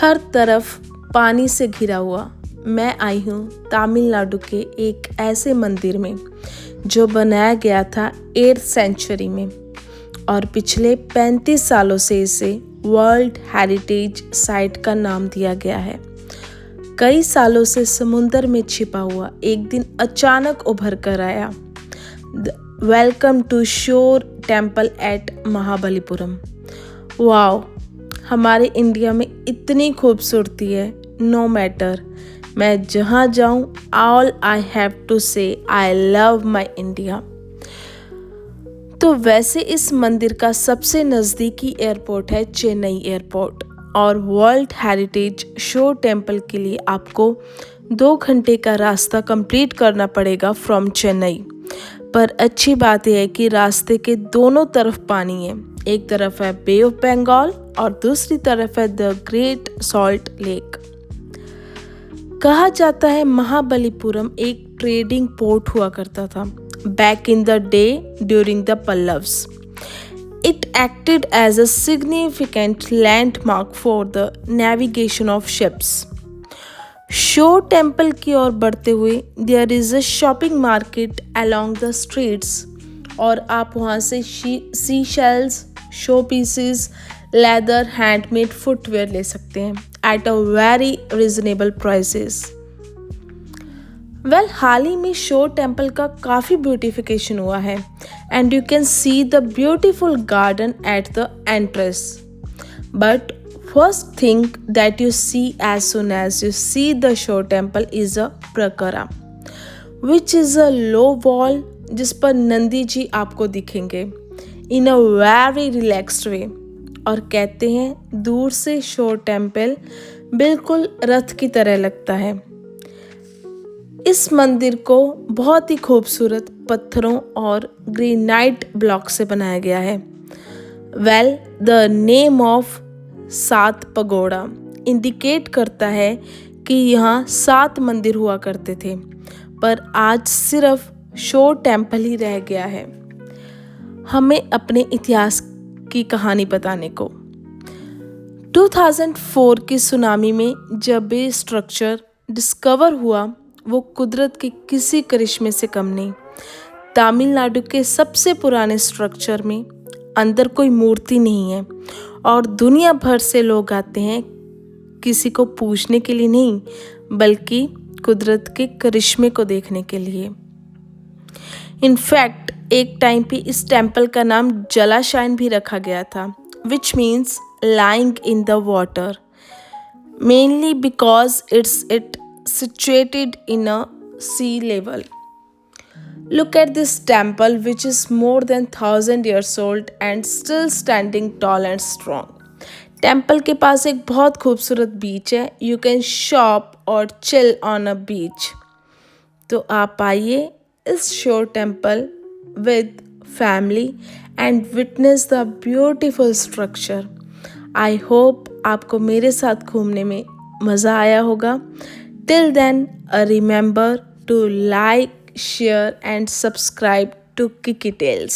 हर तरफ पानी से घिरा हुआ। मैं आई हूँ तमिलनाडु के एक ऐसे मंदिर में जो बनाया गया था 8th सेंचुरी में और पिछले 35 सालों से इसे वर्ल्ड हेरिटेज साइट का नाम दिया गया है। कई सालों से समुंदर में छिपा हुआ एक दिन अचानक उभर कर आया। Welcome to shore temple at Mahabalipuram. Wow, हमारे इंडिया में इतनी खूबसूरती है। नो मैटर मैं जहाँ जाऊँ, ऑल आई हैव टू से आई लव माई इंडिया। तो वैसे इस मंदिर का सबसे नज़दीकी एयरपोर्ट है चेन्नई एयरपोर्ट और वर्ल्ड हेरिटेज शोर टेम्पल के लिए आपको 2 घंटे का रास्ता कंप्लीट करना पड़ेगा फ्रॉम चेन्नई। पर अच्छी बात यह है कि रास्ते के दोनों तरफ पानी है। एक तरफ है बे ऑफ बंगाल और दूसरी तरफ है द ग्रेट सॉल्ट लेक। कहा जाता है महाबलीपुरम एक ट्रेडिंग पोर्ट हुआ करता था back in the day during the Pallavas. It acted as a significant landmark for the navigation of ships. Shore Temple की ओर बढ़ते हुए there is a shopping market along the streets और आप वहाँ से sea shells, show pieces, leather, handmade footwear ले सकते हैं at a very reasonable prices. हाल ही में शोर टेम्पल का काफ़ी ब्यूटिफिकेशन हुआ है and you can see the beautiful garden at the entrance. But first thing that you see as soon as you see the Shore temple is a prakara which is a low wall जिस पर नंदी जी आपको दिखेंगे इन a very relaxed वे। और कहते हैं दूर से शोर टेम्पल बिल्कुल रथ की तरह लगता है। इस मंदिर को बहुत ही खूबसूरत पत्थरों और ग्रेनाइट ब्लॉक से बनाया गया है। The name of 7 pagoda indicate करता है कि यहाँ 7 मंदिर हुआ करते थे, पर आज सिर्फ शोर टेम्पल ही रह गया है हमें अपने इतिहास की कहानी बताने को। 2004 की सुनामी में जब ये स्ट्रक्चर डिस्कवर हुआ वो कुदरत के किसी करिश्मे से कम नहीं। तमिलनाडु के सबसे पुराने स्ट्रक्चर में अंदर कोई मूर्ति नहीं है और दुनिया भर से लोग आते हैं किसी को पूजने के लिए नहीं, बल्कि कुदरत के करिश्मे को देखने के लिए। इनफैक्ट एक टाइम पे इस टेम्पल का नाम जलाशयन भी रखा गया था which means lying in the water, mainly because it situated in a sea level. Look at this temple which is more than 1000 years old and still standing tall and strong. Temple के पास एक बहुत खूबसूरत बीच है। You can shop or chill on a beach. तो आप आइए इस शोर temple with family and witness the beautiful structure. I hope आपको मेरे साथ घूमने में मज़ा आया होगा। Till then, remember to like, share and subscribe to Kiki Tales.